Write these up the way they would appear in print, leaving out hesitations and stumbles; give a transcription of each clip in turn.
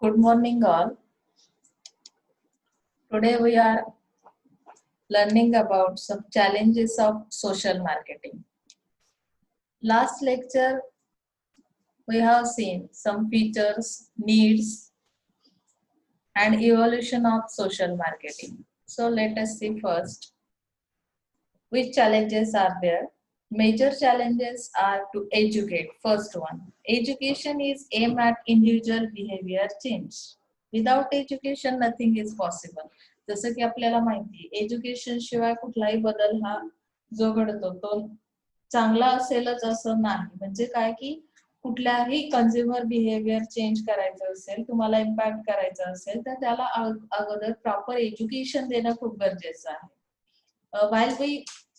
Good morning, all. Today we are learning about some challenges of social marketing. Last lecture, we have seen some features, needs, and evolution of social marketing. So let us see first which challenges are there. Major challenges are to educate. First one, education is aimed at individual behavior change. Without education, nothing is possible. जसं की आपल्याला माहिती education शिवाय कुठलाही बदल हा जो घडतो तो चांगला असेलच असं नाही. म्हणजे काय की कुठल्याही कंझ्युमर बिहेवियर चेंज करायचं असेल, तुम्हाला इम्पॅक्ट करायचं असेल तर त्याला अगोदर प्रॉपर एज्युकेशन देणं खूप गरजेचं आहे. While we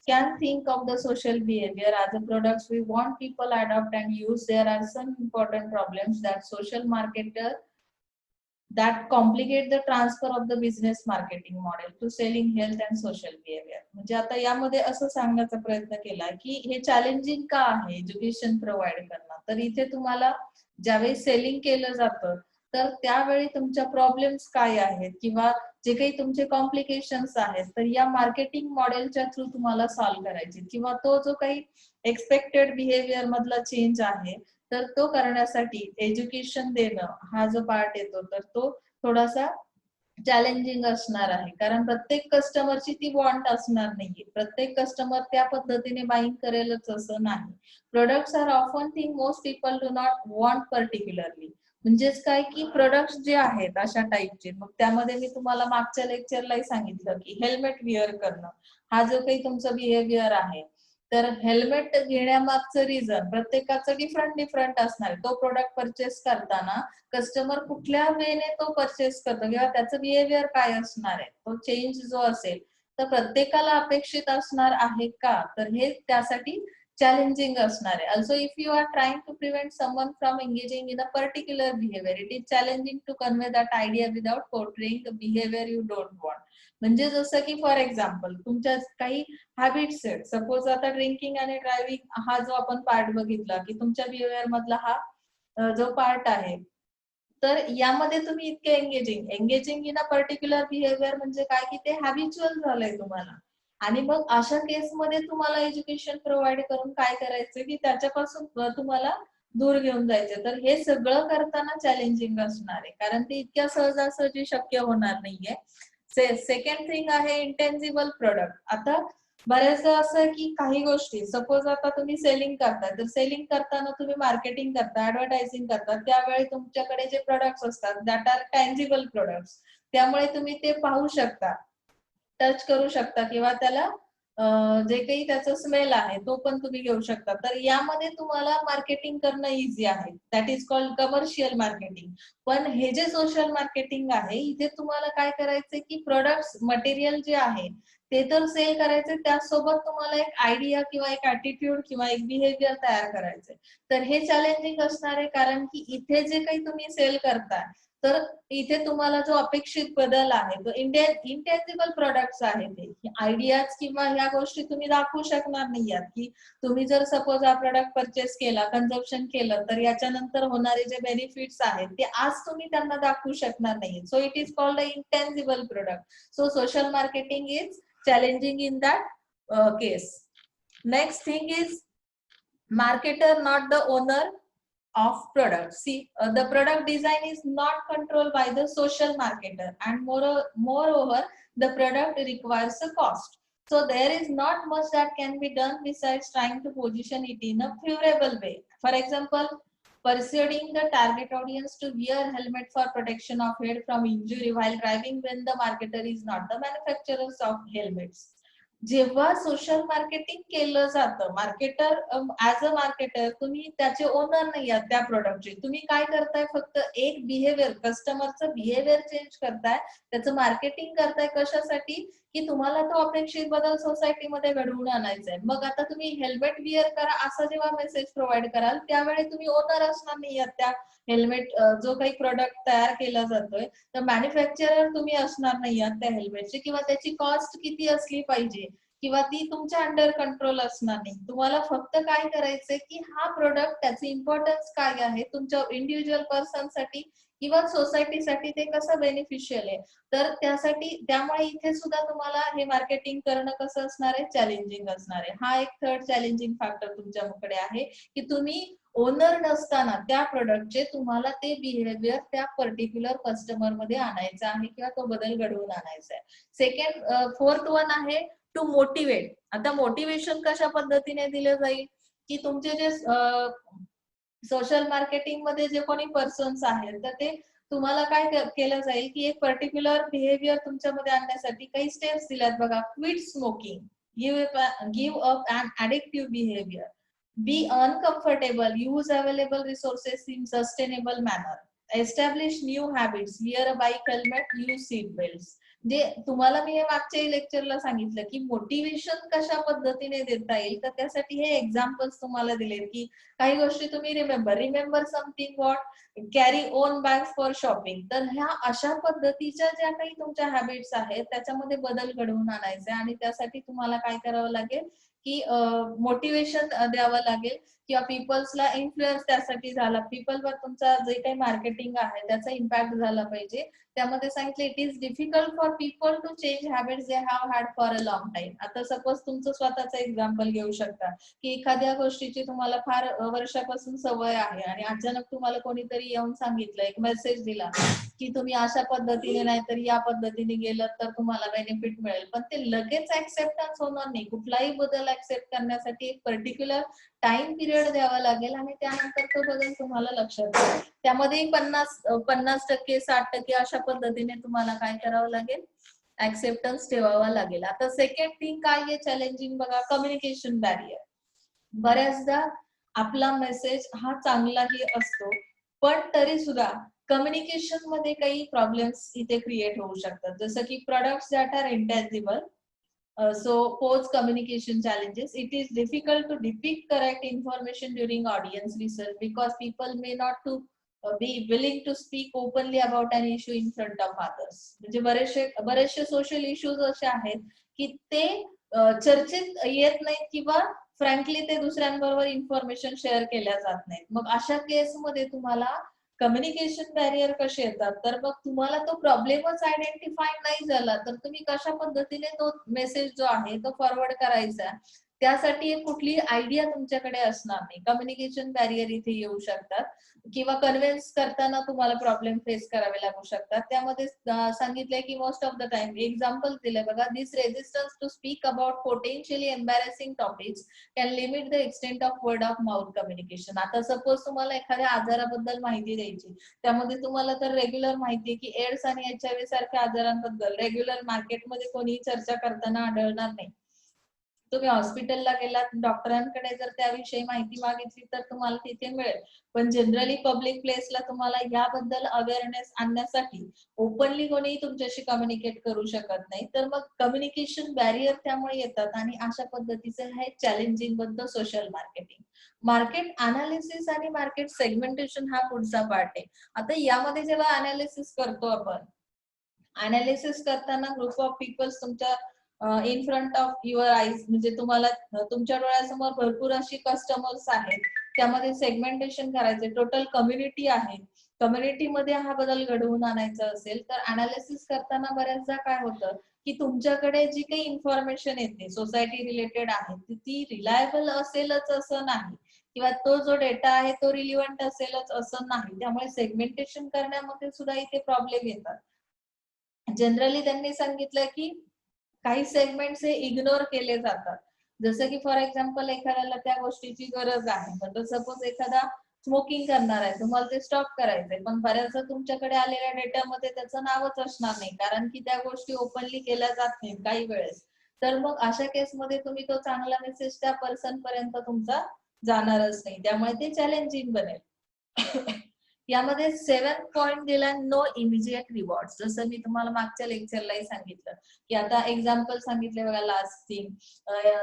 can think of the social behavior as a products we want people adopt and use, there are some important problems that social marketer that complicate the transfer of the business marketing model to selling health and social behavior. म्हणजे आता यामध्ये असं सांगण्याचा प्रयत्न केला की हे challenging का आहे एज्युकेशन प्रोव्हाइड करणं. तर इथे तुम्हाला ज्यावेळी सेलिंग केलं जातं तर त्यावेळी तुमच्या प्रॉब्लेम्स काय आहेत किंवा जे काही तुमचे कॉम्प्लिकेशन्स आहेत तर या मार्केटिंग मॉडेलच्या थ्रू तुम्हाला सॉल्व्ह करायचे किंवा तो जो काही एक्सपेक्टेड बिहेवियर मधला चेंज आहे तर तो करण्यासाठी एज्युकेशन देणं हा जो पार्ट येतो तर तो थोडासा चॅलेंजिंग असणार आहे. कारण प्रत्येक कस्टमरची ती वॉन्ट असणार नाहीये. प्रत्येक कस्टमर त्या पद्धतीने बाईंग करेलच असं नाही. Products are often thing most people do not want particularly. म्हणजेच काय की प्रोडक्ट्स जे आहेत अशा टाईपचे, मग त्यामध्ये मी तुम्हाला मागच्या लेक्चरलाही सांगितलं की हेल्मेट विअर करणं हा जो काही तुमचा बिहेवियर आहे तर हेल्मेट घेण्यामागचं रिझन प्रत्येकाचं डिफरंट असणार आहे. तो प्रोडक्ट परचेस करताना कस्टमर कुठल्या वेने तो परचेस करतो किंवा त्याचं बिहेवियर काय असणार आहे, तो चेंज जो असेल तर प्रत्येकाला अपेक्षित असणार आहे का, तर हे त्यासाठी चॅलेंजिंग असणार आहे. Also if you are trying to prevent someone from engaging in a particular behaviour, it is challenging to convey that idea without portraying the behaviour you don't want. म्हणजे जसं की फॉर एक्झाम्पल तुमच्या काही habits आहेत. Suppose आता drinking आणि driving हा जो आपण पार्ट बघितला की तुमच्या बिहेवियर मधला हा जो पार्ट आहे तर यामध्ये तुम्ही इतके engaging in a particular behaviour म्हणजे काय की ते हॅबिच्युअल झालंय तुम्हाला. आणि मग अशा केसमध्ये तुम्हाला एज्युकेशन प्रोव्हाइड करून काय करायचं की त्याच्यापासून तुम्हाला दूर घेऊन जायचं. तर हे सगळं करताना चॅलेंजिंग असणार आहे कारण ते इतक्या सहजासहजी शक्य होणार नाहीये. सेकंड थिंग आहे इंटेन्सिबल प्रोडक्ट. आता बऱ्याचदा असं आहे की काही गोष्टी सपोज आता तुम्ही सेलिंग करताय तर सेलिंग करताना तुम्ही मार्केटिंग करता, ऍडव्हर्टायझिंग करता, त्यावेळी तुमच्याकडे जे प्रोडक्ट्स असतात दॅट आर टँजिबल प्रोडक्ट्स, त्यामुळे तुम्ही ते पाहू शकता, टच करू शकता किंवा त्याला जे काही त्याचा स्मेल आहे तो पण तुम्ही घेऊ शकता. तर यामध्ये तुम्हाला मार्केटिंग करणं इझी आहे. That is called commercial marketing. पण हे जे सोशल मार्केटिंग आहे इथे तुम्हाला काय करायचंय की प्रोडक्ट्स मटेरियल जे आहे ते तर सेल करायचे, त्यासोबत तुम्हाला एक आयडिया किंवा एक ऍटिट्यूड किंवा एक बिहेवियर तयार करायचंय. तर हे चॅलेंजिंग असणार आहे कारण की इथे जे काही तुम्ही सेल करताय तर इथे तुम्हाला जो अपेक्षित बदल आहे तो इंटेन्जिबल प्रोडक्ट्स आहे. ते आयडियाज किंवा ह्या गोष्टी तुम्ही दाखवू शकणार नाही आहात की तुम्ही जर सपोज हा प्रोडक्ट परचेस केला, कन्झम्पशन केलं तर याच्यानंतर होणारे जे बेनिफिट्स आहेत ते आज तुम्ही त्यांना दाखवू शकणार नाही. So it is called a intangible product. So social marketing is challenging in that case. Next thing is marketer not the owner of product. See, the product design is not controlled by the social marketer, and moreover the product requires a cost. So there is not much that can be done besides trying to position it in a favorable way. For example, persuading the target audience to wear helmet for protection of head from injury while driving when the marketer is not the manufacturers of helmets. जेव्हा social marketing केलं जातं, marketer as a marketer तुम्ही त्याचे owner नाही आहात त्या प्रोडक्टचे. तुम्ही काय करताय, फक्त एक बिहेवियर, कस्टमरचं बिहेवियर चेंज करताय, त्याचं मार्केटिंग करताय. कशासाठी की तुम्हाला तो अपेक्षित बदल सोसायटीमध्ये घडवून आणायचा आहे. मग आता तुम्ही हेल्मेट विअर करा असा जेव्हा मेसेज प्रोव्हाइड कराल त्यावेळी तुम्ही ओनर असणार नाही आहात त्या हेल्मेट जो काही प्रोडक्ट तयार केला जातोय तर मॅन्युफॅक्चरर तुम्ही असणार नाही आहात त्या हेल्मेटची किंवा त्याची कॉस्ट किती असली पाहिजे किंवा ती तुमच्या अंडर कंट्रोल असणार नाही. तुम्हाला फक्त काय करायचंय की हा प्रोडक्ट त्याचे इम्पॉर्टन्स काय आहे तुमच्या इंडिव्हिज्युअल पर्सन साठी किंवा सोसायटीसाठी ते कसं बेनिफिशियल आहे. तर त्यामुळे इथे सुद्धा तुम्हाला हे मार्केटिंग करणं कसं असणार आहे, चॅलेंजिंग असणार आहे. हा एक थर्ड चॅलेंजिंग फॅक्टर तुमच्याकडे आहे की तुम्ही ओनर नसताना त्या प्रोडक्टचे तुम्हाला ते बिहेवियर त्या पर्टिक्युलर कस्टमर मध्ये आणायचं आहे किंवा तो बदल घडवून आणायचा आहे. सेकंड फोर्थ वन आहे टू मोटिवेट. आता मोटिवेशन कशा पद्धतीने दिलं जाईल की तुमचे जे सोशल मार्केटिंग मध्ये जे कोणी पर्सन्स आहेत तर ते तुम्हाला काय केलं जाईल की एक पर्टिक्युलर बिहेवियर तुमच्यामध्ये आणण्यासाठी काही स्टेप्स दिल्यात बघा. Quit smoking, give up an addictive behaviour, be uncomfortable, use available resources in sustainable manner, establish new habits, wear a bike helmet, use seat belt. जे तुम्हाला मी हे मागच्या लेक्चरला सांगितलं की मोटिवेशन कशा पद्धतीने देता येईल तर त्यासाठी हे एक्झाम्पल्स तुम्हाला दिले की काही गोष्टी तुम्ही remember something what, carry on bags for shopping. तर ह्या अशा पद्धतीच्या ज्या काही तुमच्या हॅबिट्स आहेत त्याच्यामध्ये बदल घडवून आणायचे आणि त्यासाठी तुम्हाला काय करावं लागेल की मोटिवेशन द्यावं लागेल किंवा पीपल्सला इन्फ्लुएन्स त्यासाठी झाला, पीपलवर तुमचा जे काही मार्केटिंग आहे त्याचा इम्पॅक्ट झाला पाहिजे. त्यामध्ये सांगितलं it is difficult for people to change habits they have had for a long time. आता सपोज तुमचं स्वतःचं एक्झाम्पल घेऊ शकता की एखाद्या गोष्टीची तुम्हाला फार वर्षापासून सवय आहे आणि अचानक तुम्हाला कोणीतरी येऊन सांगितलं, एक मेसेज दिला की तुम्ही अशा पद्धतीने नाहीतर या पद्धतीने गेलं तर तुम्हाला बेनिफिट मिळेल, पण ते लगेच ऍक्सेप्टन्स होणार नाही. कुठलाही बदल ऍक्सेप्ट करण्यासाठी एक पर्टिक्युलर टाइम पिरियड द्यावा लागेल आणि त्यानंतर तो बदल तुम्हाला लक्षात येईल. त्यामध्ये 50% 60% अशा पद्धतीने तुम्हाला काय करावं लागेल, ऍक्सेप्टन्स ठेवावा लागेल. आता सेकंड थिंग काय आहे चॅलेंजिंग बघा, कम्युनिकेशन बॅरियर. बऱ्याचदा आपला मेसेज हा चांगलाही असतो पण तरी सुद्धा कम्युनिकेशन मध्ये काही प्रॉब्लेम्स इथे क्रिएट होऊ शकतात. जसं की products that are intangible, so pose communication challenges. It is difficult to depict correct information during audience research because people may not to be willing to speak openly about an issue in front of others. म्हणजे बरेचसे social issues असे आहेत की ते चर्चेत येत नाहीत किंवा फ्रँकली ते दुसऱ्यांबरोबर इन्फॉर्मेशन शेअर केल्या जात नाहीत. मग अशा केसमध्ये तुम्हाला कम्युनिकेशन बॅरियर कसे येतात, तर मग तुम्हाला तो प्रॉब्लेमच आयडेंटिफाय नाही झाला तर तुम्ही कशा पद्धतीने तो मेसेज जो आहे तो फॉरवर्ड करायचा, त्यासाठी एक कुठली आयडिया तुमच्याकडे असणार नाही. कम्युनिकेशन बॅरियर इथे येऊ शकतात किंवा कन्व्हिन्स करताना तुम्हाला प्रॉब्लेम फेस करावे लागू शकतात. त्यामध्ये सांगितलंय की most of the time example दिले बघा, this resistance to speak about potentially embarrassing topics can limit the extent of word of mouth communication. आता सपोज तुम्हाला एखाद्या आजाराबद्दल माहिती द्यायची, त्यामध्ये तुम्हाला तर रेग्युलर माहिती की एड्स आणि HIV सारख्या आजारांबद्दल रेग्युलर मार्केटमध्ये कोणीही चर्चा करताना आढळणार नाही. तुम्ही हॉस्पिटलला गेलात, डॉक्टरांकडे जर त्याविषयी माहिती मागितली तर तुम्हाला तिथे मिळेल, पण जनरली पब्लिक प्लेसला तुम्हाला याबद्दल अवेअरनेस आणण्यासाठी ओपनली कोणीही तुमच्याशी कम्युनिकेट करू शकत नाही. तर मग कम्युनिकेशन बॅरियर त्यामुळे येतात आणि अशा पद्धतीचे हे चॅलेंजिंग बनतं सोशल मार्केटिंग. मार्केट अनालिसिस आणि मार्केट सेगमेंटेशन हा पुढचा पार्ट आहे. आता यामध्ये जेव्हा अनालिसिस करतो आपण, अनालिसिस करताना ग्रुप ऑफ पीपल्स तुमच्या in front of your eyes, म्हणजे तुम्हाला तुमच्या डोळ्यासमोर भरपूर अशी कस्टमर्स आहेत, त्यामध्ये सेगमेंटेशन करायचे, टोटल कम्युनिटी आहे, कम्युनिटीमध्ये हा बदल घडवून आणायचा असेल तर अनालिसिस करताना बऱ्याचदा काय होतं की तुमच्याकडे जी काही इन्फॉर्मेशन येते सोसायटी रिलेटेड आहे ती रिलायबल असेलच असं नाही किंवा तो जो डेटा आहे तो रिलिव्हंट असेलच असं नाही. त्यामुळे सेगमेंटेशन करण्यामध्ये सुद्धा इथे प्रॉब्लेम येतात. जनरली त्यांनी सांगितलं की काही सेगमेंट्स हे इग्नोर केले जातात. जसं की फॉर एक्झाम्पल एखाद्याला त्या गोष्टीची गरज आहे, तर सपोज एखादा स्मोकिंग करणार आहे, तुम्हाला ते स्टॉप करायचंय, पण बऱ्याचदा तुमच्याकडे आलेल्या डेटामध्ये त्याचं नावच असणार नाही कारण की त्या गोष्टी ओपनली केल्या जात नाहीत काही वेळेस. तर मग अशा केसमध्ये तुम्ही तो चांगला मेसेज त्या पर्सन पर्यंत तुमचा जाणारच नाही, त्यामुळे ते चॅलेंजिंग बनेल. यामध्ये 7 पॉइंट दिला, नो इमिजिएट रिवॉर्ड. जसं मी तुम्हाला मागच्या लेक्चरलाही सांगितलं की आता एक्झाम्पल सांगितले बघा, last thing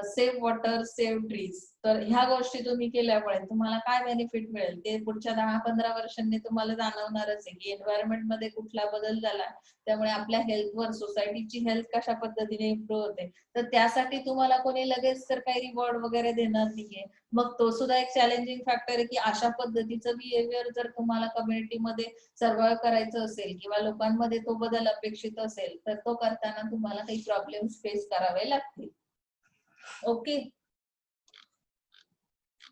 save water save trees. तर ह्या गोष्टी तुम्ही केल्यामुळे तुम्हाला काय बेनिफिट मिळेल ते पुढच्या 10-15 वर्षांनी तुम्हाला जाणवणारच आहे की एन्व्हायरमेंट मध्ये कुठला बदल झाला, त्यामुळे आपल्या हेल्थवर, सोसायटीची हेल्थ कशा पद्धतीने इम्प्रूव्ह होते. तर त्यासाठी तुम्हाला कोणी लगेच तर काही रिवॉर्ड वगैरे देणार नाहीये. मग तो सुद्धा एक चॅलेंजिंग फॅक्टर आहे की अशा पद्धतीचं बिहेवियर जर तुम्हाला कम्युनिटीमध्ये सर्व्हाइव्ह करायचं असेल किंवा लोकांमध्ये तो बदल अपेक्षित असेल, तर तो करताना तुम्हाला काही प्रॉब्लेम्स फेस करावे लागतील. ओके.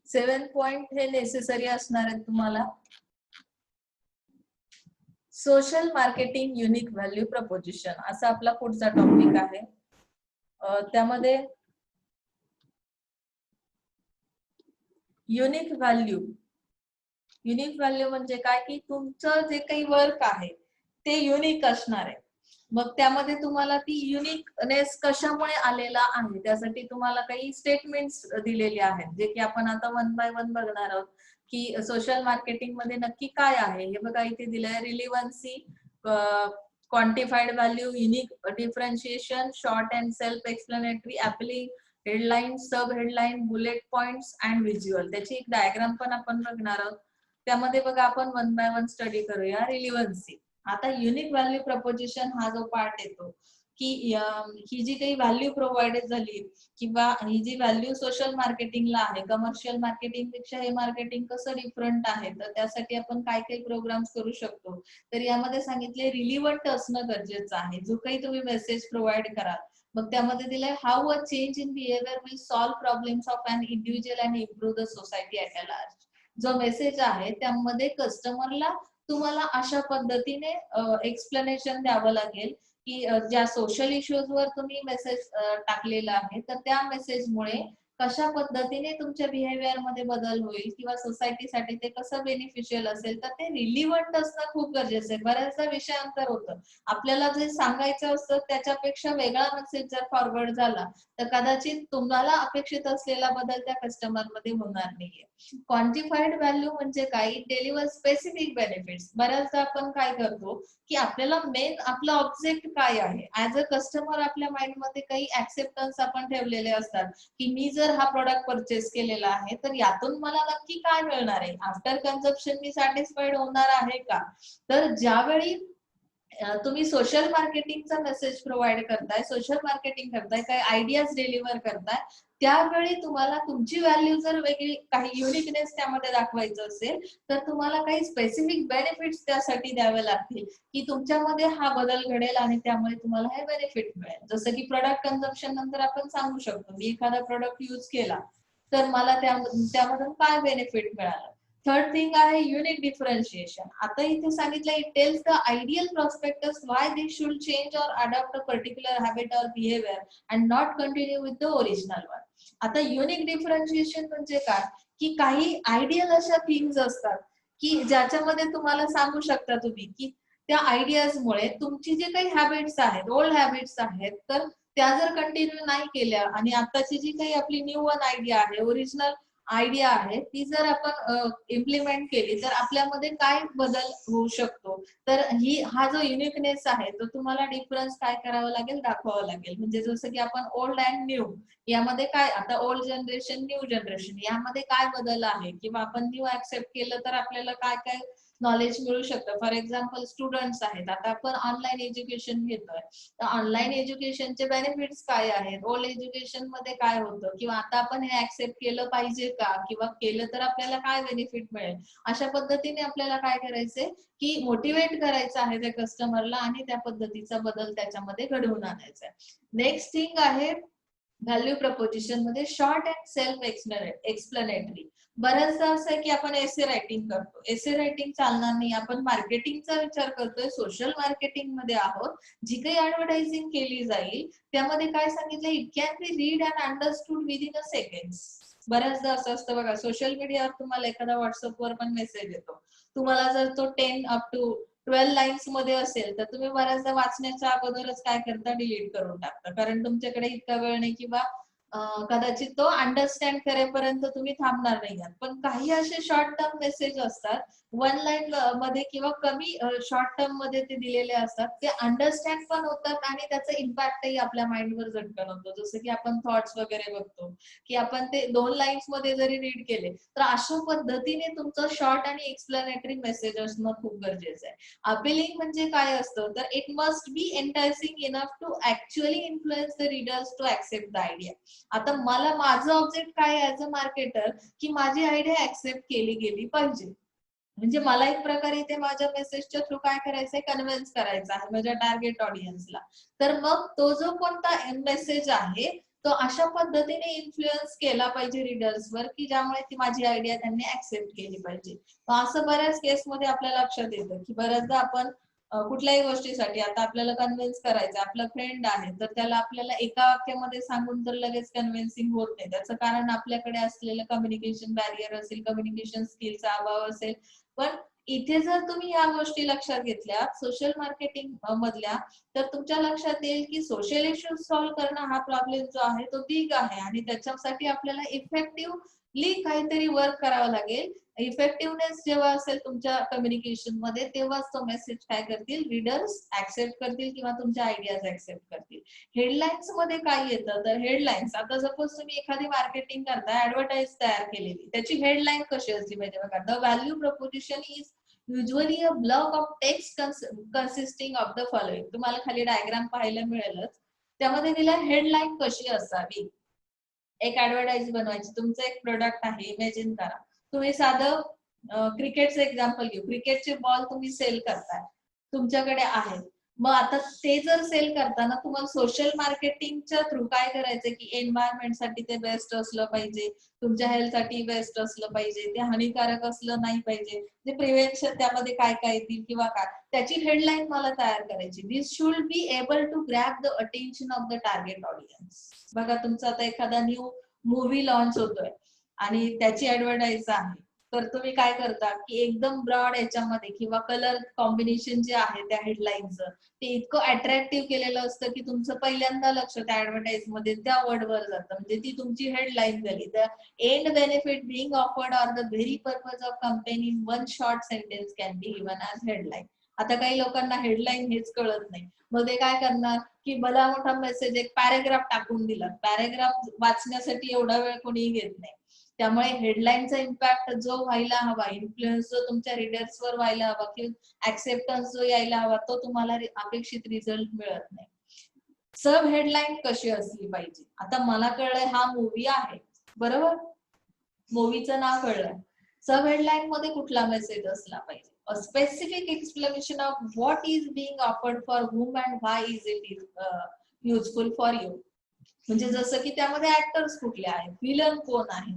7 पॉइंट हे नेसेसरी असणार आहेत तुम्हाला. Social marketing unique value preposition असा आपला पुढचा टॉपिक आहे. त्यामध्ये युनिक व्हॅल्यू म्हणजे काय की तुमचं जे काही वर्क आहे ते युनिक असणार आहे. मग त्यामध्ये तुम्हाला ती युनिकनेस कशामुळे आलेला आहे त्यासाठी तुम्हाला काही स्टेटमेंट्स दिलेले आहेत, जे की आपण आता वन बाय वन बघणार आहोत की सोशल मार्केटिंग मध्ये नक्की काय आहे. हे बघा इथे दिलंय, relevancy, quantified value, unique differentiation, short and self explanatory, appealing headline, sub headline, bullet points and visual. त्याची एक डायग्राम पण आपण बघणार आहोत. त्यामध्ये बघा आपण वन बाय वन स्टडी करूया. रिलिव्हन्सी. आता युनिक व्हॅल्यू प्रपोजिशन हा जो पार्ट येतो की ही जी काही व्हॅल्यू प्रोव्हाइडेड झाली किंवा ही जी व्हॅल्यू सोशल मार्केटिंगला आहे, कमर्शियल मार्केटिंग पेक्षा हे मार्केटिंग कसं डिफरंट आहे, तर त्यासाठी आपण काय काय प्रोग्राम्स करू शकतो. तर यामध्ये सांगितले रिलिव्हंट असणं गरजेचं आहे. जो काही तुम्ही मेसेज प्रोव्हाइड कराल, मग त्यामध्ये दिलंय how a change in behaviour will solve problems of an individual and improve the society at a large. जो मेसेज आहे त्यामध्ये कस्टमरला तुम्हाला अशा पद्धतीने एक्सप्लेनेशन द्यावं लागेल की ज्या सोशल इश्यूज वर तुम्ही मेसेज टाकलेला आहे, तर त्या मेसेजमुळे कशा पद्धतीने तुमच्या बिहेवियर मध्ये बदल होईल किंवा सोसायटीसाठी ते कसं बेनिफिशियल असेल, तर ते रिलिव्हंट असणं खूप गरजेचं आहे. बऱ्याचदा विषयांतर होतं, आपल्याला जे सांगायचं असतं त्याच्यापेक्षा वेगळा मेसेज जर फॉरवर्ड झाला तर कदाचित तुम्हाला अपेक्षित असलेला बदल त्या कस्टमर मध्ये होणार नाहीये. क्वांटिफाईड व्हॅल्यू म्हणजे काय, डेलिव्हर स्पेसिफिक बेनिफिट्स. बऱ्याचदा आपण काय करतो की आपल्याला मेन आपलं ऑब्जेक्ट काय आहे, ऍज अ कस्टमर आपल्या माइंड मध्ये काही ऍक्सेप्टन्स आपण ठेवलेले असतात की मी जर हा प्रोडक्ट परचेस केलेला आहे तर यातून मला नक्की काय मिळणार आहे, आफ्टर कन्झम्पशन मी सॅटिस्फाईड होणार आहे का. तर ज्यावेळी तुम्ही सोशल मार्केटिंगचा मेसेज प्रोव्हाइड करताय, सोशल मार्केटिंग करताय, काही आयडियाज डिलिव्हर करताय, त्यावेळी तुम्हाला तुमची व्हॅल्यू जर वेगळी, काही युनिकनेस त्यामध्ये दाखवायचं असेल, तर तुम्हाला काही स्पेसिफिक बेनिफिट्स त्यासाठी द्यावे लागतील की तुमच्यामध्ये हा बदल घडेल आणि त्यामुळे तुम्हाला हे बेनिफिट मिळेल. जसं की प्रोडक्ट कन्झम्पशन नंतर आपण सांगू शकतो मी एखादा प्रोडक्ट यूज केला तर मला त्यामधून काय बेनिफिट मिळालं. थर्ड थिंग आहे युनिक डिफरन्शिएशन. आता इथे सांगितलं it tells the ideal prospectus why they should change or adopt a particular habit or behaviour and not continue with the original one. आता युनिक डिफरन्शिएशन म्हणजे काय की काही आयडियल अशा थिंग्स असतात की ज्याच्यामध्ये तुम्हाला सांगू शकता तुम्ही की त्या आयडियाजमुळे तुमची जे काही हॅबिट्स आहेत, ओल्ड हॅबिट्स आहेत, तर त्या जर कंटिन्यू नाही केल्या आणि आताची जी काही आपली न्यू वन आयडिया आहे, ओरिजिनल आयडिया आहे, ती जर आपण इम्प्लिमेंट केली तर आपल्यामध्ये काय बदल होऊ शकतो. तर हा जो युनिकनेस आहे तो तुम्हाला डिफरन्स काय करावं लागेल, दाखवावं लागेल. म्हणजे जसं की आपण ओल्ड अँड न्यू यामध्ये काय, आता ओल्ड जनरेशन न्यू जनरेशन यामध्ये काय बदल आहे किंवा आपण न्यू ऍक्सेप्ट केलं तर आपल्याला काय काय नॉलेज मिळू शकतं. फॉर एक्झाम्पल स्टुडंट्स आहेत, आता आपण ऑनलाईन एज्युकेशन घेतोय, तर ऑनलाईन एज्युकेशनचे बेनिफिट्स काय आहेत, ओल्ड एज्युकेशन मध्ये काय होतं किंवा आता आपण हे ऍक्सेप्ट केलं पाहिजे का किंवा केलं तर आपल्याला काय बेनिफिट मिळेल. अशा पद्धतीने आपल्याला काय करायचंय की मोटिवेट करायचं आहे त्या कस्टमरला आणि त्या पद्धतीचा बदल त्याच्यामध्ये घडवून आणायचा आहे. नेक्स्ट थिंग आहे व्हॅल्यू प्रपोजिशन मध्ये शॉर्ट अँड सेल्फ एक्सप्लेनेटरी. बऱ्याचदा असं आहे की आपण एसे रायटिंग करतो, एसे रायटिंग चालणार नाही, आपण मार्केटिंगचा विचार करतोय, सोशल मार्केटिंग मध्ये आहोत. जी काही ऍडव्हर्टायझिंग केली जाईल त्यामध्ये काय सांगितलं, it can be read and understood within a seconds. बऱ्याचदा असं असतं बघा, सोशल मीडियावर तुम्हाला एखादा व्हॉट्सअपवर पण मेसेज येतो, तुम्हाला जर तो 10 अप टू 12 लाईन्स मध्ये असेल तर तुम्ही बऱ्याचदा वाचण्याच्या अगोदरच काय करता, डिलीट करून टाकता, कारण तुमच्याकडे इतका वेळ नाही किंवा कदाचित तो अंडरस्टँड करेपर्यंत तुम्ही थांबणार नाही आहात. पण काही असे शॉर्ट टर्म मेसेज असतात वन लाईन मध्ये किंवा कमी शॉर्ट टर्म मध्ये ते दिलेले असतात, ते अंडरस्टँड पण होतात आणि त्याचा इम्पॅक्टही आपल्या माइंडवर झटकन होतो. जसं की आपण थॉट्स वगैरे बघतो की आपण ते 2 लाईन्स मध्ये जरी रीड केले तर अशा पद्धतीने तुमचं शॉर्ट आणि एक्सप्लेनेटरी मेसेज असणं खूप गरजेचं आहे. अपिलिंग म्हणजे काय असतं, तर it must be enticing enough to actually influence the readers to accept the idea. आता मला माझं ऑब्जेक्ट काय आहे ऍज अ मार्केटर, की माझी आयडिया ऍक्सेप्ट केली गेली पाहिजे. म्हणजे मला एक प्रकारे इथे माझ्या मेसेजच्या थ्रू काय करायचंय, कन्व्हिन्स करायचं आहे माझ्या टार्गेट ऑडियन्सला. तर मग तो जो कोणता मेसेज आहे तो अशा पद्धतीने इन्फ्लुएन्स केला पाहिजे रीडर्सवर, की ज्यामुळे ती माझी आयडिया त्यांनी ऍक्सेप्ट केली पाहिजे. मग असं बऱ्याच केसमध्ये आपल्या लक्षात येतं की बऱ्याचदा आपण कुठल्याही गोष्टीसाठी आता आपल्याला कन्व्हिन्स करायचं, आपला फ्रेंड आहे तर त्याला आपल्याला एका वाक्यामध्ये सांगून तर लगेच कन्व्हिन्सिंग होत नाही. त्याचं कारण आपल्याकडे असलेलं कम्युनिकेशन बॅरियर असेल, कम्युनिकेशन स्किलचा अभाव असेल. पण इथे जर तुम्ही या गोष्टी लक्षात घेतल्या सोशल मार्केटिंग मधल्या, तर तुमच्या लक्षात येईल की सोशल इश्यूज सॉल्व्ह करणं हा प्रॉब्लेम जो आहे तो बिग आहे आणि त्याच्यासाठी आपल्याला इफेक्टिव्हली काहीतरी वर्क करावं लागेल. इफेक्टिव्हनेस जेव्हा असेल तुमच्या कम्युनिकेशन मध्ये तेव्हाच तो मेसेज काय करतील, रीडर्स ऍक्सेप्ट करतील किंवा तुमच्या आयडियाज ऍक्सेप्ट करतील. हेडलाईन्स मध्ये काय येतं, तर हेडलाईन्स आता सपोज तुम्ही एखादी मार्केटिंग करता, ऍडव्हर्टाईज तयार केलेली, त्याची हेडलाईन कशी असली पाहिजे बघा. The value preposition is usually a block of text consisting of the following. तुम्हाला खाली डायग्राम पाहायला मिळेलच. त्यामध्ये दिलं हेडलाईन कशी असावी. एक ऍडव्हर्टाईज बनवायची, तुमचं एक प्रोडक्ट आहे, इमॅजिन करा तुम्ही साधं क्रिकेटचं एक्झाम्पल घेऊ. क्रिकेटचे बॉल तुम्ही सेल करताय, तुमच्याकडे आहेत. मग आता ते जर सेल करताना तुम्हाला सोशल मार्केटिंगच्या थ्रू काय करायचंय, की एन्व्हायरमेंट साठी ते बेस्ट असलं पाहिजे, तुमच्या हेल्थ साठी बेस्ट असलं पाहिजे, ते हानिकारक असलं नाही पाहिजे, ते प्रिव्हेन्शन त्यामध्ये काय काय येतील किंवा काय, त्याची हेडलाईन मला तयार करायची. This should be able to grab the attention of the target audience. बघा तुमचा आता एखादा न्यू मूवी लॉन्च होतोय आणि त्याची ऍडव्हर्टाईज आहे, तर तुम्ही काय करता की एकदम ब्रॉड याच्यामध्ये किंवा कलर कॉम्बिनेशन जे आहे त्या हेडलाईनचं ते इतकं अट्रॅक्टिव्ह केलेलं असतं की तुमचं पहिल्यांदा लक्ष त्या ऍडव्हर्टाईज मध्ये त्या वर्डवर जातं. म्हणजे ती तुमची हेडलाईन झाली. The end benefit being offered or the very purpose of campaign in one short sentence can be given as headline. आता काही लोकांना हेडलाईन हेच कळत नाही, मग ते काय करणार की भला मोठा मेसेज एक पॅरेग्राफ टाकून दिला. पॅरेग्राफ वाचण्यासाठी एवढा वेळ कोणी घेत नाही. त्यामुळे हेडलाईनचा इम्पॅक्ट जो व्हायला हवा, इन्फ्लुएन्स जो तुमच्या रीडर्सवर व्हायला हवा किंवा ऍक्सेप्टन्स जो यायला हवा, तो तुम्हाला अपेक्षित रिझल्ट मिळत नाही. सब हेडलाईन कशी असली पाहिजे. आता मला कळलंय हा मूवी आहे, बरोबर, मूवीचं नाव कळलंय. सब हेडलाईन मध्ये कुठला मेसेज असला पाहिजे, a specific explanation of what is being offered for whom and why is it useful for you. म्हणजे जसं की त्यामध्ये ऍक्टर्स कुठले आहेत, विलन कोण आहे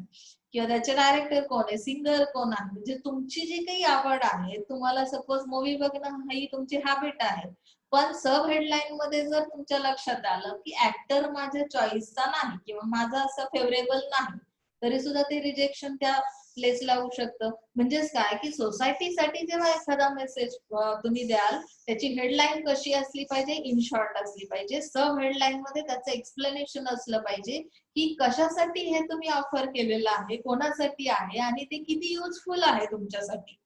किंवा त्याचे डायरेक्टर कोण आहे, सिंगर कोण आहे, म्हणजे तुमची जी काही आवड आहे, तुम्हाला सपोज मूवी बघणं ही तुमची हॅबिट आहे, पण सब हेडलाईन मध्ये जर तुमच्या लक्षात आलं की ऍक्टर माझ्या चॉईसचा नाही किंवा माझा असं फेवरेबल नाही, तरी सुद्धा ते रिजेक्शन त्या प्लेसला होऊ शकतं. म्हणजेच काय की सोसायटीसाठी जेव्हा एखादा मेसेज तुम्ही द्याल, त्याची हेडलाईन कशी असली पाहिजे, इन शॉर्ट असली पाहिजे. सब हेडलाईन मध्ये त्याचं एक्सप्लेनेशन असलं पाहिजे की कशासाठी हे तुम्ही ऑफर केलेलं आहे, कोणासाठी आहे आणि ते किती युजफुल आहे तुमच्यासाठी.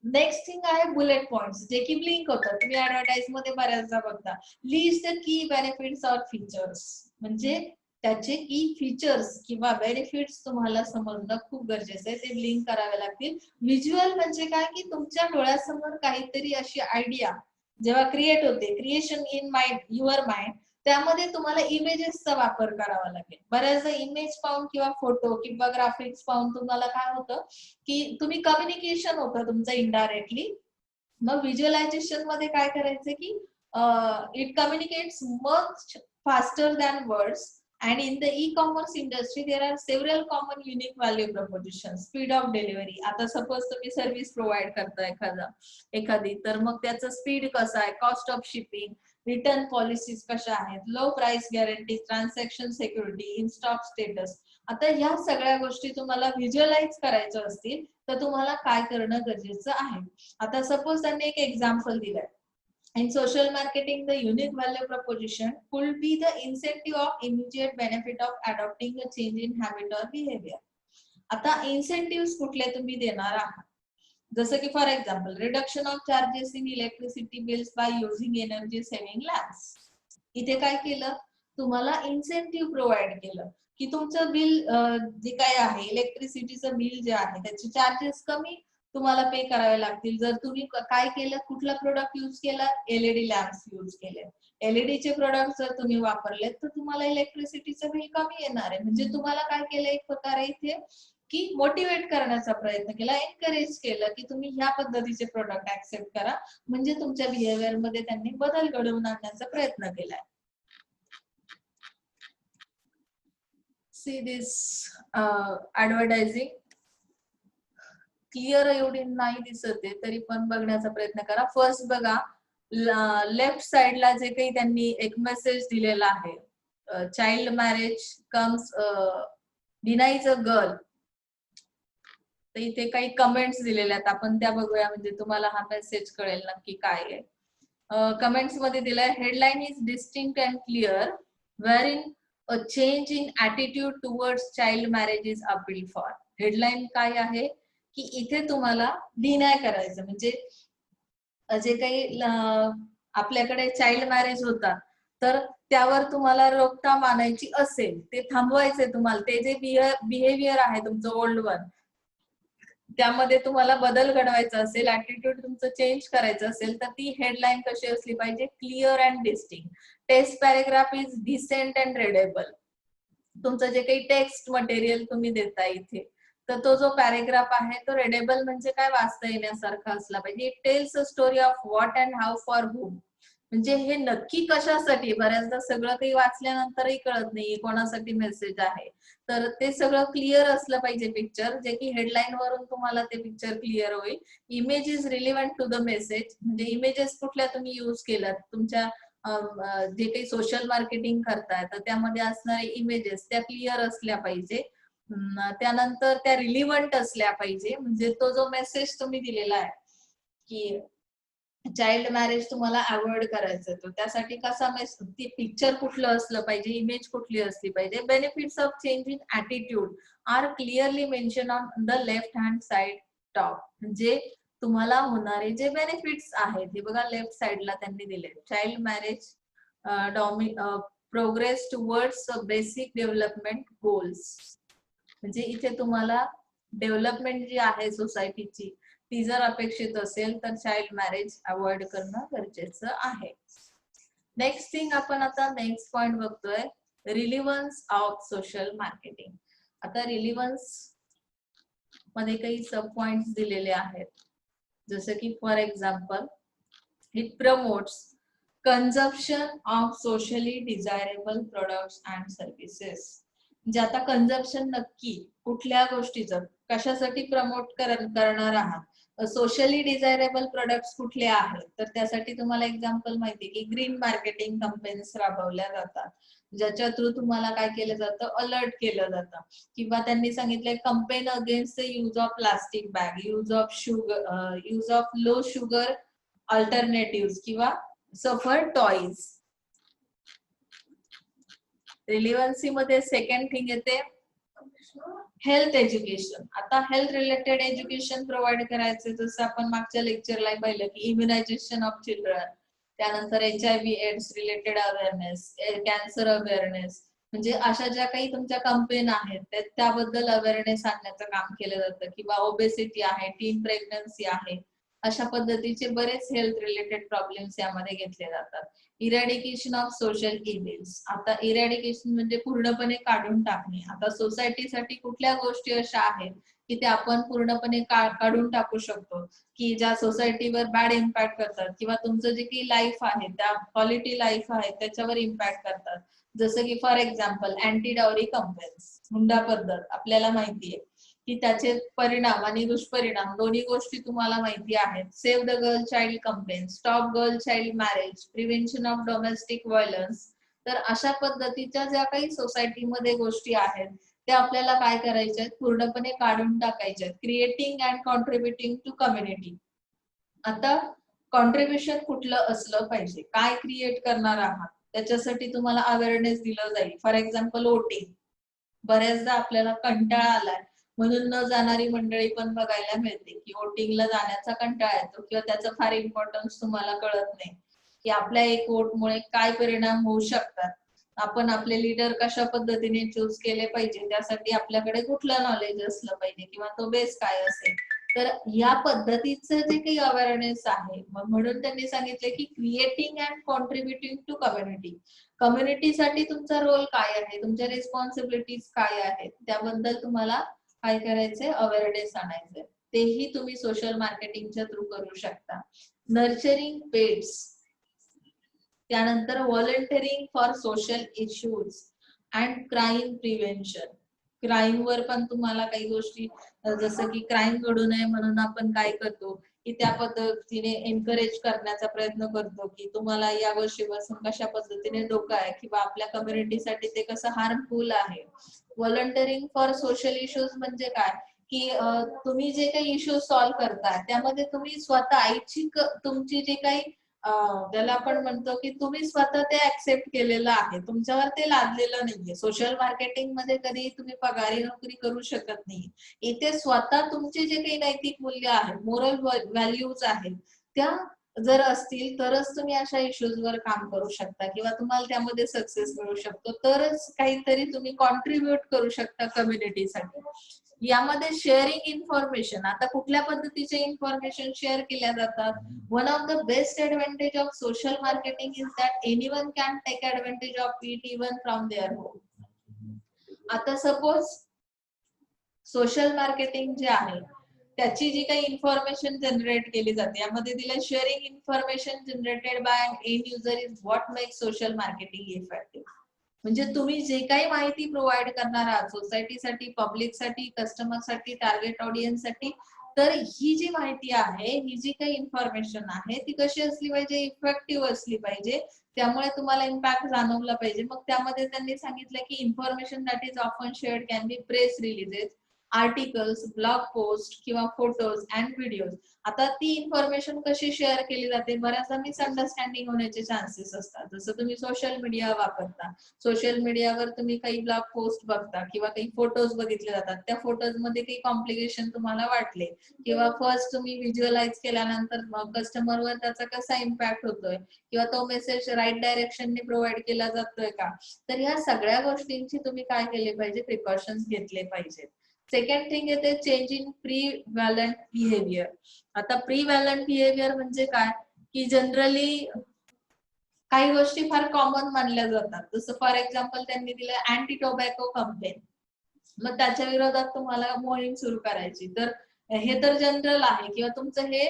नेक्स्ट थिंग आहे बुलेट पॉइंट्स, जे की ब्लिंक होतात. तुम्ही ऍडव्हर्टाईज मध्ये बऱ्याचदा बघता, list the key benefits or features. म्हणजे त्याचे की फीचर्स किंवा बेनिफिट्स तुम्हाला समजणं खूप गरजेचं आहे, ते ब्लिंक करावे लागतील. व्हिज्युअल म्हणजे काय की तुमच्या डोळ्यासमोर काहीतरी अशी आयडिया जेव्हा क्रिएट होते, creation in mind, your mind, त्यामध्ये तुम्हाला इमेजेसचा वापर करावा लागेल. बऱ्याचदा इमेज पाहून किंवा फोटो किंवा ग्राफिक्स पाहून तुम्हाला काय होतं की तुम्ही कम्युनिकेशन होतं तुमचं इनडायरेक्टली. मग व्हिज्युअलायझेशन मध्ये काय करायचं की it communicates much faster than words. And in the e-commerce industry, there are several common unique value propositions. Speed of delivery. आता सपोज तुम्ही सर्व्हिस प्रोव्हाइड करता एखादी, तर मग त्याचं स्पीड कसं आहे, cost of shipping, return policies कशा आहेत, low price guarantee, transaction security, in stock status. आता ह्या सगळ्या गोष्टी तुम्हाला व्हिज्युअलाइज करायच्या असतील तर तुम्हाला काय करणं गरजेचं आहे. आता सपोज त्यांनी एक एक्झाम्पल दिलंय. In social marketing, the unique value proposition could be the incentive of immediate benefit of adopting a change in habit or behavior. आता incentives कुठले तुम्ही देणार आहात, जसं की for example reduction of charges in electricity bills by using energy saving lamps. इथे काय केलं, तुम्हाला इन्सेंटिव्ह प्रोव्हाइड केलं की तुमचं बिल जे काय आहे इलेक्ट्रिसिटीचं बिल जे आहे त्याचे चार्जेस कमी तुम्हाला पे करावे लागतील जर तुम्ही काय केलं, कुठला प्रोडक्ट यूज केला, एलईडी लॅम्प्स यूज केले. एलईडी चे प्रोडक्ट जर तुम्ही वापरले तर तुम्हाला इलेक्ट्रिसिटीचं बिल कमी येणार आहे. म्हणजे तुम्हाला काय केलं एक प्रकारे इथे की मोटिवेट करण्याचा प्रयत्न केला, एनकरेज केलं की तुम्ही ह्या पद्धतीचे प्रोडक्ट ऍक्सेप्ट करा. म्हणजे तुमच्या बिहेवियर मध्ये त्यांनी बदल घडवून आणण्याचा प्रयत्न केलाय. सी दिस ऍडव्हर्टायझिंग क्लिअर एवढी नाही दिसत आहे तरी पण बघण्याचा प्रयत्न करा. फर्स्ट बघा, लेफ्ट साइडला जे काही त्यांनी एक मेसेज दिलेला आहे, child marriage comes denies a girl. तर इथे काही कमेंट्स दिलेल्या आहेत, आपण त्या बघूया म्हणजे तुम्हाला हा मेसेज कळेल नक्की काय आहे. कमेंट्स मध्ये दिलाय, headline is distinct and clear where in a change in attitude towards child marriage is appeal for. Headline काय आहे की इथे तुम्हाला डिनाय करायचं म्हणजे जे काही आपल्याकडे चाइल्ड मॅरेज होतात तर त्यावर तुम्हाला रोखठाम आणायची असेल, ते थांबवायचे तुम्हाला, ते जे बिहेवियर आहे तुमचं ओल्ड वन त्यामध्ये तुम्हाला बदल घडवायचा असेल, ऍटिट्यूड तुमचं चेंज करायचं असेल तर ती हेडलाईन कशी असली पाहिजे, clear and distinct. Text paragraph is decent and readable. तुमचं जे काही टेक्स्ट मटेरियल तुम्ही देता इथे तर तो जो पॅरेग्राफ आहे तो रेडेबल म्हणजे काय, वाचता येण्यासारखा असला पाहिजे. It tells a story of what and how for हुम. म्हणजे हे नक्की कशासाठी, बऱ्याचदा सगळं काही वाचल्यानंतरही कळत नाही कोणासाठी मेसेज आहे. तर ते सगळं क्लिअर असलं पाहिजे पिक्चर, जे की हेडलाईन वरून तुम्हाला ते पिक्चर क्लिअर होईल. Image is relevant to the message, म्हणजे इमेजेस कुठल्या तुम्ही युज केल्यात तुमच्या जे काही सोशल मार्केटिंग करताय तर त्यामध्ये असणारे इमेजेस त्या क्लिअर असल्या पाहिजे. त्यानंतर त्या रिलिव्हंट असल्या पाहिजे, म्हणजे तो जो मेसेज तुम्ही दिलेला आहे की चाइल्ड मॅरेज तुम्हाला अवॉइड करायचं तर त्यासाठी कसा मेसेज, ती पिक्चर कुठलं असलं पाहिजे, इमेज कुठली असली पाहिजे. Benefits of change in attitude are clearly mention on the left hand side top. म्हणजे तुम्हाला होणारे जे बेनिफिट्स आहेत हे बघा लेफ्ट साइडला त्यांनी दिले. Child marriage progress towards basic development goals. म्हणजे इथे तुम्हाला डेव्हलपमेंट जी आहे सोसायटीची ती जर अपेक्षित असेल तर चाइल्ड मॅरेज अवॉइड करणं गरजेचं आहे. नेक्स्ट थिंग आपण आता नेक्स्ट पॉइंट बघतोय, रिलिव्हन्स ऑफ सोशल मार्केटिंग. आता रिलिव्हन्स मध्ये काही सब पॉइंट्स दिलेले आहेत, जसं की for example it promotes consumption of socially desirable products and services. म्हणजे आता कंझम्पशन नक्की कुठल्या गोष्टीचं कशासाठी प्रमोट करणार आहात, सोशली डिझायरेबल प्रोडक्ट्स कुठले आहेत तर त्यासाठी तुम्हाला एक्झाम्पल माहिती की ग्रीन मार्केटिंग कंपेन्स राबवल्या जातात, ज्याच्या थ्रू तुम्हाला काय केलं जातं, अलर्ट केलं जातं. किंवा त्यांनी सांगितलंय campaign against the use of plastic bag, use of sugar, use of low sugar alternative किंवा सफर टॉईज. रिलिव्हन्सी मध्ये सेकंड थिंग येते हेल्थ एज्युकेशन. आता हेल्थ रिलेटेड एज्युकेशन प्रोव्हाइड करायचं, जसं आपण मागच्या लेक्चरला पाहिलं की इम्युनायझेशन ऑफ चिल्ड्रन, त्यानंतर HIV AIDS related awareness, cancer awareness. म्हणजे अशा ज्या काही तुमच्या कंपेन आहेत त्याबद्दल अवेअरनेस आणण्याचं काम केलं जातं. किंवा ओबेसिटी आहे, टीन प्रेग्नन्सी आहे, अशा पद्धतीचे बरेच हेल्थ रिलेटेड प्रॉब्लेम्स यामध्ये घेतले जातात. Eradication of social इव्हिल्स. आता इरॅडिकेशन म्हणजे पूर्णपणे काढून टाकणे. आता सोसायटीसाठी कुठल्या गोष्टी अशा आहेत की त्या आपण पूर्णपणे काढून टाकू शकतो की ज्या सोसायटीवर बॅड इम्पॅक्ट करतात किंवा तुमचं जे काही लाईफ आहे त्या क्वालिटी लाईफ आहे त्याच्यावर इम्पॅक्ट करतात. जसं की for example anti dowry campaigns, हुंडा पद्धत आपल्याला माहितीये की त्याचे परिणाम आणि दुष्परिणाम दोन्ही गोष्टी तुम्हाला माहिती आहेत. Save the girl child campaign, stop girl child marriage, prevention of domestic violence. तर अशा पद्धतीच्या ज्या काही सोसायटीमध्ये गोष्टी आहेत त्या आपल्याला काय करायच्या आहेत, पूर्णपणे काढून टाकायच्या आहेत. Creating and contributing to community. आता कॉन्ट्रीब्युशन कुठलं असलं पाहिजे, काय क्रिएट करणार आहात त्याच्यासाठी तुम्हाला अवेअरनेस दिलं जाईल. For example voting. बऱ्याचदा आपल्याला कंटाळा आलाय म्हणून न जाणारी मंडळी पण बघायला मिळते की वोटिंगला जाण्याचा कंटाळा येतो किंवा त्याचं फार इम्पॉर्टन्स तुम्हाला कळत नाही की आपल्या एक वोटमुळे काय परिणाम होऊ शकतात, आपण आपले लीडर कशा पद्धतीने चूज केले पाहिजे, त्यासाठी आपल्याकडे कुठलं नॉलेज असलं पाहिजे किंवा तो बेस काय असेल. तर या पद्धतीचं जे काही अवेअरनेस आहे, म्हणून त्यांनी सांगितले की creating and contributing to community. कम्युनिटीसाठी तुमचा रोल काय आहे, तुमच्या रिस्पॉन्सिबिलिटीज काय आहेत, त्याबद्दल तुम्हाला काय करायचंय, अवेअरनेस आणायचंय. तेही तुम्ही सोशल मार्केटिंगच्या थ्रू करू शकता. नर्चरिंग पेट्स, त्यानंतर volunteering for social issues and crime prevention. Crime वर पण तुम्हाला काही गोष्टी, जसं की क्राईम घडू नये म्हणून आपण काय करतो की त्या पद्धतीने एनकरेज करण्याचा प्रयत्न करतो की तुम्हाला या गोष्टीपासून कशा पद्धतीने धोका आहे किंवा आपल्या कम्युनिटीसाठी ते कसं हार्मफुल आहे. व्हॉलंटिअरिंग फॉर सोशल इश्यूज म्हणजे काय की तुम्ही जे काही इश्यूज सॉल्व्ह करताय त्यामध्ये तुम्ही स्वतः ऐच्छिक तुमची जे काही त्याला आपण म्हणतो की तुम्ही स्वतः ते ऍक्सेप्ट केलेलं आहे, तुमच्यावर ते लादलेलं नाहीये. सोशल मार्केटिंग मध्ये कधी तुम्ही पगारी नोकरी करू शकत नाही. इथे स्वतः तुमचे जे काही नैतिक मूल्य आहेत, मोरल व्हॅल्यूज आहेत, त्या जर असतील तरच तुम्ही अशा इश्यूज वर काम करू शकता किंवा तुम्हाला त्यामध्ये सक्सेस मिळू शकतो, तरच काहीतरी तुम्ही कॉन्ट्रीब्युट करू शकता कम्युनिटीसाठी. यामध्ये शेअरिंग इन्फॉर्मेशन, आता कुठल्या पद्धतीचे इन्फॉर्मेशन शेअर केल्या जातात. One of the best advantage of social marketing is that anyone can take advantage of it even from their home. आता सपोज सोशल मार्केटिंग जे आहे त्याची जी काही इन्फॉर्मेशन जनरेट केली जाते, यामध्ये दिलं sharing information generated by end user is what make social marketing effective. म्हणजे तुम्ही जे काही माहिती प्रोव्हाइड करणार आहात सोसायटीसाठी, पब्लिकसाठी, कस्टमरसाठी, टार्गेट ऑडियन्ससाठी, तर ही जी माहिती आहे, ही जी काही इन्फॉर्मेशन आहे ती कशी असली पाहिजे, इफेक्टिव्ह असली पाहिजे, त्यामुळे तुम्हाला इम्पॅक्ट जाणवला पाहिजे. मग त्यामध्ये त्यांनी सांगितलं की information that is often shared can be press releases, articles, blog post किंवा फोटोज अँड व्हिडिओज. आता ती इन्फॉर्मेशन कशी शेअर केली जाते, बऱ्याचदा मिसअंडरस्टँडिंग होण्याचे चान्सेस असतात. जसं तुम्ही सोशल मीडिया वापरता, सोशल मीडियावर तुम्ही काही ब्लॉग पोस्ट बघता किंवा काही फोटोज बघितले जातात, त्या फोटोज मध्ये काही कॉम्प्लिकेशन तुम्हाला वाटले किंवा फर्स्ट तुम्ही व्हिज्युअलाइज केल्यानंतर कस्टमरवर त्याचा कसा इम्पॅक्ट होतोय किंवा तो मेसेज राईट डायरेक्शनने प्रोव्हाइड केला जातोय का, तर ह्या सगळ्या गोष्टींची तुम्ही काय केले पाहिजे, प्रिकॉशन्स घेतले पाहिजेत. सेकंड थिंग येते चेंज इन प्री व्हॅलंट बिहेवियर. आता प्री व्हॅलंट बिहेवियर म्हणजे काय की जनरली काही गोष्टी फार कॉमन मानल्या जातात. जसं फॉर एक्झाम्पल त्यांनी दिलं अँटी टोबॅको कम्पेन, मग त्याच्या विरोधात तुम्हाला मोहीम सुरू करायची, तर हे तर जनरल आहे किंवा तुमचं हे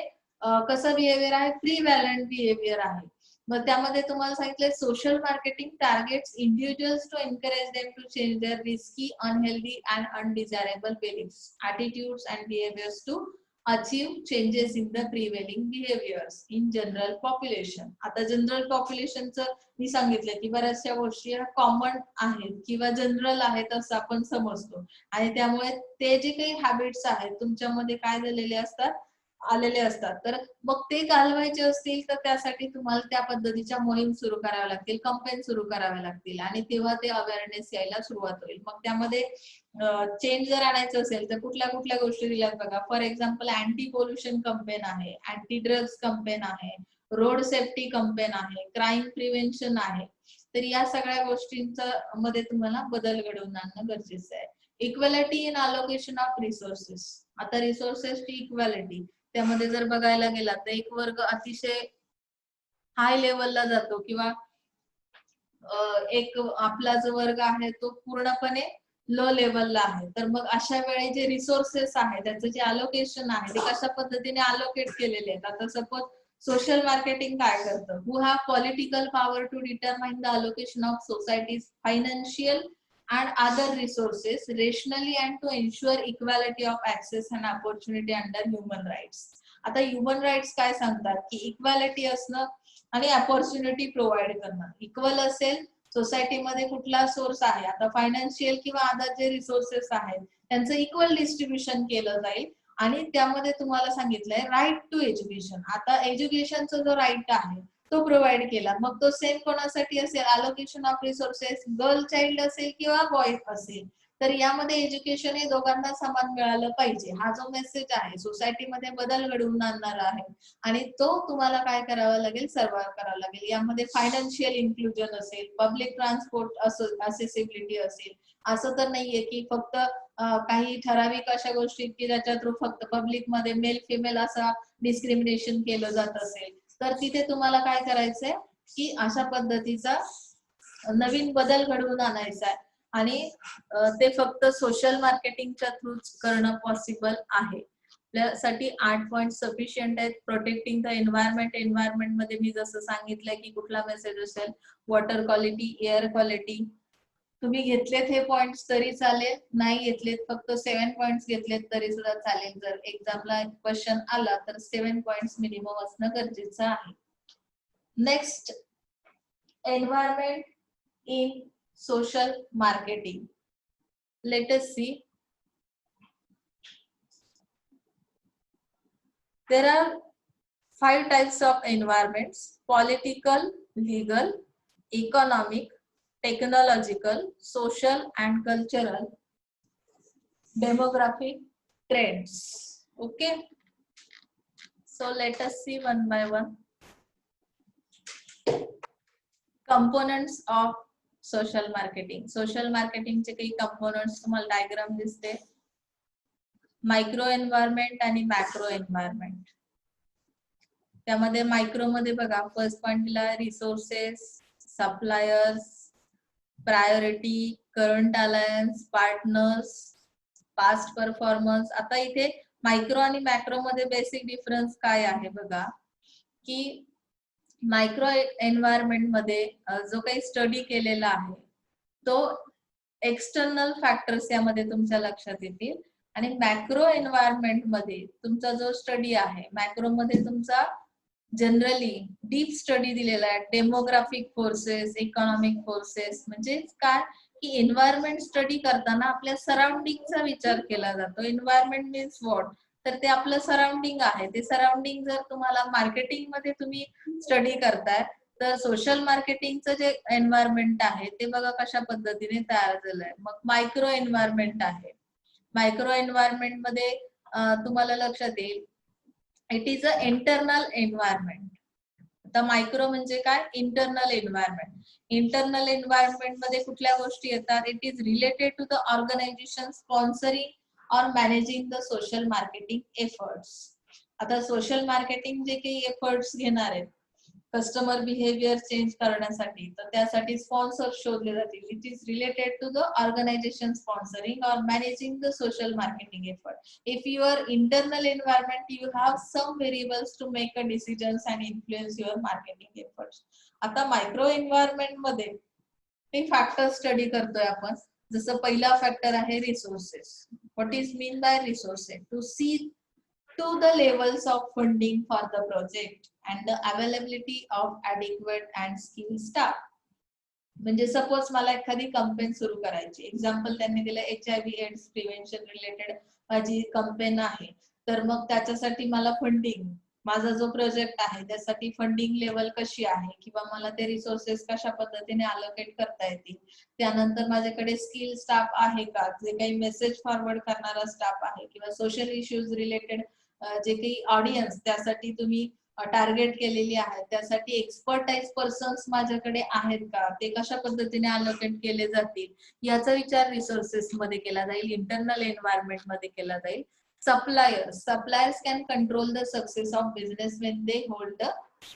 कसं बिहेवियर आहे, प्री व्हॅलंट बिहेवियर आहे. मग त्यामध्ये तुम्हाला सांगितलंय social marketing targets individuals to encourage them to change their risky, unhealthy and undesirable beliefs, attitudes and behaviours to achieve changes in the prevailing behaviours in general population. आता general पॉप्युलेशनचं मी सांगितलं की बऱ्याचशा गोष्टी ह्या कॉमन आहेत किंवा जनरल आहेत असं आपण समजतो, आणि त्यामुळे ते जे काही हॅबिट्स आहेत तुमच्यामध्ये काय झालेले असतात, आलेले असतात. तर मग ते घालवायचे असतील तर त्यासाठी तुम्हाला त्या पद्धतीच्या मोहीम सुरू कराव्या लागतील, कंपेन सुरू कराव्या लागतील, आणि तेव्हा ते अवेअरनेस यायला सुरुवात होईल. मग त्यामध्ये चेंज जर आणायचं असेल तर कुठल्या कुठल्या गोष्टी दिल्यात बघा. For example anti pollution campaign आहे, अँटी ड्रग्स कंपेन आहे, रोड सेफ्टी कंपेन आहे, क्राईम प्रिव्हेन्शन आहे. तर या सगळ्या गोष्टींचा मध्ये तुम्हाला बदल घडवून आणणं गरजेचं आहे. Equality in allocation of resources. आता रिसोर्सेसची इक्वॅलिटी, त्यामध्ये जर बघायला गेला तर एक वर्ग अतिशय हाय लेवलला जातो किंवा एक आपला जो वर्ग आहे तो पूर्णपणे लो लेवलला आहे. तर मग अशा वेळी जे रिसोर्सेस आहे त्याचं जे अलोकेशन आहे ते कशा पद्धतीने अलोकेट केलेले आहेत. आता सपोज सोशल मार्केटिंग काय करतं, who have political power to determine the allocation of society's financial and other resources rationally and to ensure equality of access and opportunity under human rights. आता ह्युमन राईट्स काय सांगतात की equality असणं आणि opportunity provide करणं. Equal असेल सोसायटीमध्ये कुठला सोर्स आहे, आता फायनान्शियल किंवा अदर जे रिसोर्सेस आहेत त्यांचं इक्वल डिस्ट्रीब्युशन केलं जाईल, आणि त्यामध्ये तुम्हाला सांगितलंय राईट टू एज्युकेशन. आता एज्युकेशनचा जो राईट आहे तो प्रोव्हाइड केला, मग तो सेम कोणासाठी असेल, allocation of resources girl child असेल किंवा बॉय असेल, तर यामध्ये एज्युकेशन हे दोघांना समान मिळालं पाहिजे, हा जो मेसेज आहे सोसायटीमध्ये बदल घडवून आणणार आहे आणि तो तुम्हाला काय करावा लागेल, सर्वाइव्ह करावा लागेल. यामध्ये फायनान्शियल इन्क्लुजन असेल, पब्लिक ट्रान्सपोर्ट असेसिबिलिटी असेल. असं तर नाहीये की फक्त काही ठराविक अशा गोष्टी की ज्याच्या थ्रू फक्त पब्लिक मध्ये मेल फिमेल असा डिस्क्रिमिनेशन केलं जात असेल, तर तिथे तुम्हाला काय करायचंय की अशा पद्धतीचा नवीन बदल घडवून आणायचा आहे आणि ते फक्त सोशल मार्केटिंगच्या थ्रूच करणं पॉसिबल आहे. आपल्यासाठी 8 पॉइंट सफिशियंट आहेत. प्रोटेक्टिंग द एन्व्हायरमेंट, एन्व्हायरमेंट मध्ये मी जसं सांगितलंय की कुठला मेसेज असेल, वॉटर क्वालिटी, एअर क्वालिटी. तुम्ही घेतलेत हे पॉइंट्स तरी चालेल, नाही घेतलेत फक्त 7 पॉइंट्स घेतलेत तरी सुद्धा चालेल. जर एक्झामला क्वेश्चन आला तर 7 पॉइंट्स मिनिमम असणं गरजेचं आहे. Next, environment in social marketing. Let us see. There are 5 types of environments: political, legal, economic, technological, social and cultural, demographic, trends. Okay, so let us see one by one. Components of social marketing. Social मार्केटिंगचे काही components तुम्हाला diagram दिसते. Micro environment आणि macro environment. त्यामध्ये micro मध्ये बघा, first पॉइंटला resources, suppliers, priority, current alliance, partners, past performance. आता इथे मायक्रो आणि मॅक्रो मध्ये बेसिक डिफरन्स काय आहे बघा, की मायक्रो एन्व्हायरमेंट मध्ये जो काही स्टडी केलेला आहे तो एक्सटर्नल फॅक्टर्स यामध्ये तुमच्या लक्षात येतील आणि मॅक्रो एन्व्हायरमेंट मध्ये तुमचा जो स्टडी आहे, मॅक्रो मध्ये तुमचा जनरली डीप स्टडी दिलेला आहे. Demographic forces, economic forces. म्हणजे काय की एन्व्हायरमेंट स्टडी करताना आपल्या सराउंडिंगचा विचार केला जातो. एन्व्हायरमेंट मीन्स व्हॉट, तर ते आपलं सराउंडिंग आहे. ते सराउंडिंग जर तुम्हाला मार्केटिंग मध्ये तुम्ही स्टडी करताय तर सोशल मार्केटिंगचं जे एन्व्हायरमेंट आहे ते बघा कशा पद्धतीने तयार झालंय. मग मायक्रो एन्व्हायरमेंट आहे. मायक्रो एन्व्हायरमेंट मध्ये तुम्हाला लक्षात येईल, it is a internal environment. आता मायक्रो म्हणजे काय, इंटरनल एन्व्हायरमेंट. इंटरनल एन्व्हायरमेंट मध्ये कुठल्या गोष्टी येतात, it is related to the organisation sponsoring or managing the social marketing efforts. आता सोशल मार्केटिंग जे काही एफर्ट्स घेणार आहेत कस्टमर बिहेवियर चेंज करण्यासाठी, तर त्यासाठी स्पॉन्सर शोधले जातील. It is related to the organisation sponsoring or managing the social marketing effort. If your internal environment you have some variables to make a decisions and influence your marketing efforts. आता micro environment मध्ये ते factor study करतोय आपण. जसं पहिला factor आहे resources. What is mean by resources? To see to the levels of funding for the project and the availability of adequate and skilled staff. म्हणजे suppose मला एखादी कंपेन सुरू करायची, एक्झाम्पल त्यांनी दिलं HIV एड्स प्रिव्हेन्शन रिलेटेड माझी campaign आहे, तर मग त्याच्यासाठी मला फंडिंग, माझा जो प्रोजेक्ट आहे त्यासाठी फंडिंग लेवल कशी आहे किंवा मला ते रिसोर्सेस कशा पद्धतीने अलोकेट करता येतील. त्यानंतर माझ्याकडे स्किल स्टाफ आहे का, जे काही मेसेज फॉरवर्ड करणारा स्टाफ आहे किंवा सोशल इश्यूज रिलेटेड जे काही ऑडियन्स त्यासाठी तुम्ही टार्गेट केलेली आहे त्यासाठी एक्सपर्टाइज पर्सन्स माझ्याकडे आहेत का, ते कशा पद्धतीने अलोकेट केले जातील याचा विचार रिसोर्सेस मध्ये केला जाईल, इंटरनल एन्व्हायरमेंट मध्ये केला जाईल. Suppliers can control the success of business when they hold the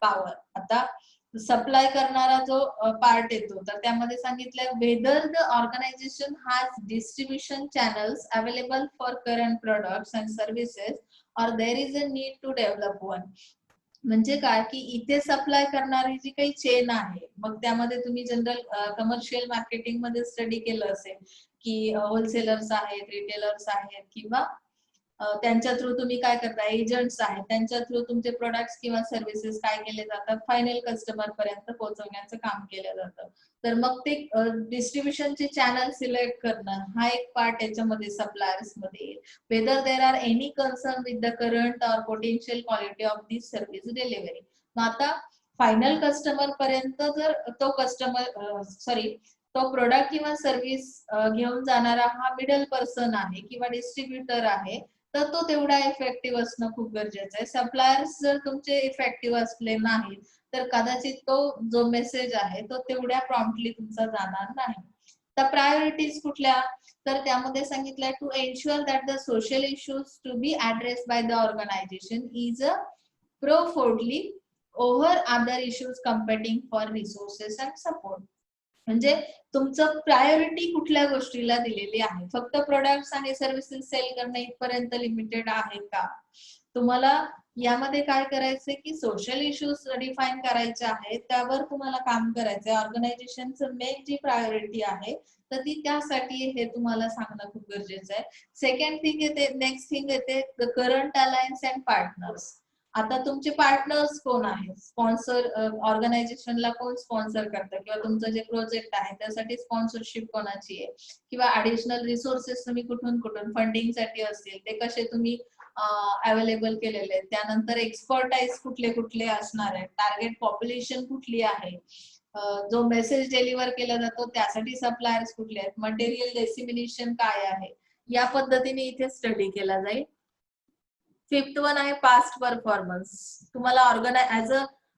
power. आता सप्लाय करणारा जो पार्ट येतो तर त्यामध्ये सांगितलंय whether the organisation has distribution channels available for current products and services or there is a need to develop one. म्हणजे काय की इथे सप्लाय करणारी जी काही चेन आहे, मग त्यामध्ये तुम्ही जनरल कमर्शियल मार्केटिंग मध्ये स्टडी केलं असेल की होलसेलर्स आहेत, रिटेलर्स आहेत किंवा त्यांच्या थ्रू तुम्ही काय करता, एजंट्स आहेत, त्यांच्या थ्रू तुमचे प्रोडक्ट्स किंवा सर्व्हिसेस काय केले जातात, फायनल कस्टमर पर्यंत पोहोचवण्याचं काम केलं जातं. तर मग ते डिस्ट्रीब्युशनचे चॅनल सिलेक्ट करणं हा एक पार्ट याच्यामध्ये सप्लायर्स मध्ये येईल. Whether there are any concern with the current or potential quality of this service delivery. मग आता फायनल कस्टमर पर्यंत जर तो कस्टमर तो प्रोडक्ट किंवा सर्व्हिस घेऊन जाणारा हा मिडल पर्सन आहे किंवा डिस्ट्रीब्युटर आहे, तर तो तेवढा इफेक्टिव्ह असणं खूप गरजेचं आहे. सप्लायर्स जर तुमचे इफेक्टिव्ह असले नाहीत, तर कदाचित तो जो मेसेज आहे तो तेवढ्या प्रॉम्प्टली तुमचा जाणार नाही. तर प्रायोरिटीज कुठल्या, तर त्यामध्ये सांगितलंय to ensure that the social issues to be address by the organisation is a profoundly over other issues competing for resources and support. म्हणजे तुमचं प्रायोरिटी कुठल्या गोष्टीला दिलेली आहे. फक्त प्रोडक्ट्स आणि सर्व्हिसेस सेल करणं इथपर्यंत लिमिटेड आहे का, तुम्हाला यामध्ये काय करायचंय की सोशल इश्यूज डिफाईन करायचे आहेत, त्यावर तुम्हाला काम करायचंय. ऑर्गनायझेशनचं मेन जी प्रायोरिटी आहे तर ती त्यासाठी हे तुम्हाला सांगणं खूप गरजेचं आहे. सेकंड थिंग येते, नेक्स्ट थिंग येते करंट अलायन्स अँड पार्टनर्स. आता तुमचे पार्टनर्स कोण आहेत, स्पॉन्सर ऑर्गनायझेशनला कोण स्पॉन्सर करतं किंवा तुमचं जे प्रोजेक्ट आहे त्यासाठी स्पॉन्सरशिप कोणाची आहे, किंवा ऍडिशनल रिसोर्सेस तुम्ही कुठून कुठून फंडिंग साठी असतील ते कसे तुम्ही अवेलेबल केलेले आहेत. त्यानंतर एक्सपर्टाईज कुठले कुठले असणार आहे, टार्गेट पॉप्युलेशन कुठली आहे, जो मेसेज डिलिव्हर केला जातो त्यासाठी सप्लायर्स कुठले आहेत, मटेरियल डेसिमिनेशन काय आहे, या पद्धतीने इथे स्टडी केला जाईल. फिफ्थ वन आहे पास्ट परफॉर्मन्स. तुम्हाला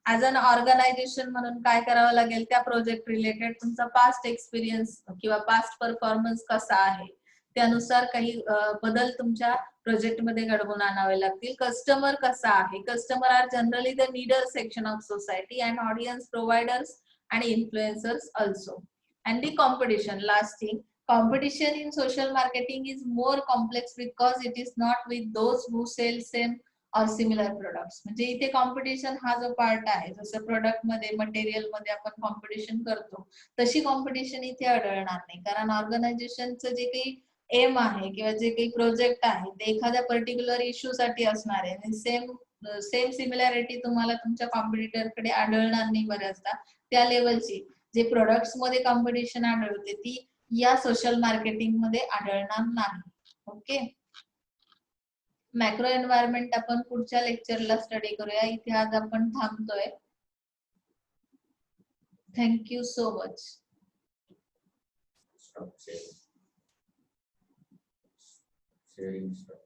ऍज अन ऑर्गनायझेशन म्हणून काय करावं लागेल, त्या प्रोजेक्ट रिलेटेड तुमचा पास्ट एक्सपिरियन्स किंवा पास्ट परफॉर्मन्स कसा आहे त्यानुसार काही बदल तुमच्या प्रोजेक्ट मध्ये घडवून आणावे लागतील. कस्टमर कसा आहे, customer are generally the needier section of society and audience providers आणि influencers also. And the competition, last thing, competition in social marketing is more complex because it is not with those who sell same or similar products. म्हणजे इथे competition हा जो part आहे, जसं product मध्ये material मध्ये आपण कॉम्पिटिशन करतो तशी कॉम्पिटिशन इथे आढळणार नाही. कारण ऑर्गनायझेशनचं जे काही एम आहे किंवा जे काही प्रोजेक्ट आहे ते एखाद्या पर्टिक्युलर इश्यू साठी असणार आहे आणि सेम सेम सिमिलॅरिटी तुम्हाला तुमच्या कॉम्पिटिटर कडे आढळणार नाही बऱ्याचदा. त्या लेवलची जे प्रोडक्ट्स मध्ये कॉम्पिटिशन आढळते ती या सोशल मार्केटिंग मध्ये आढळणार नाही. ओके, मॅक्रो एन्व्हायरमेंट आपण पुढच्या लेक्चरला स्टडी करूया. इथे आज आपण थांबतोय. Thank you so much. Sharing stuff.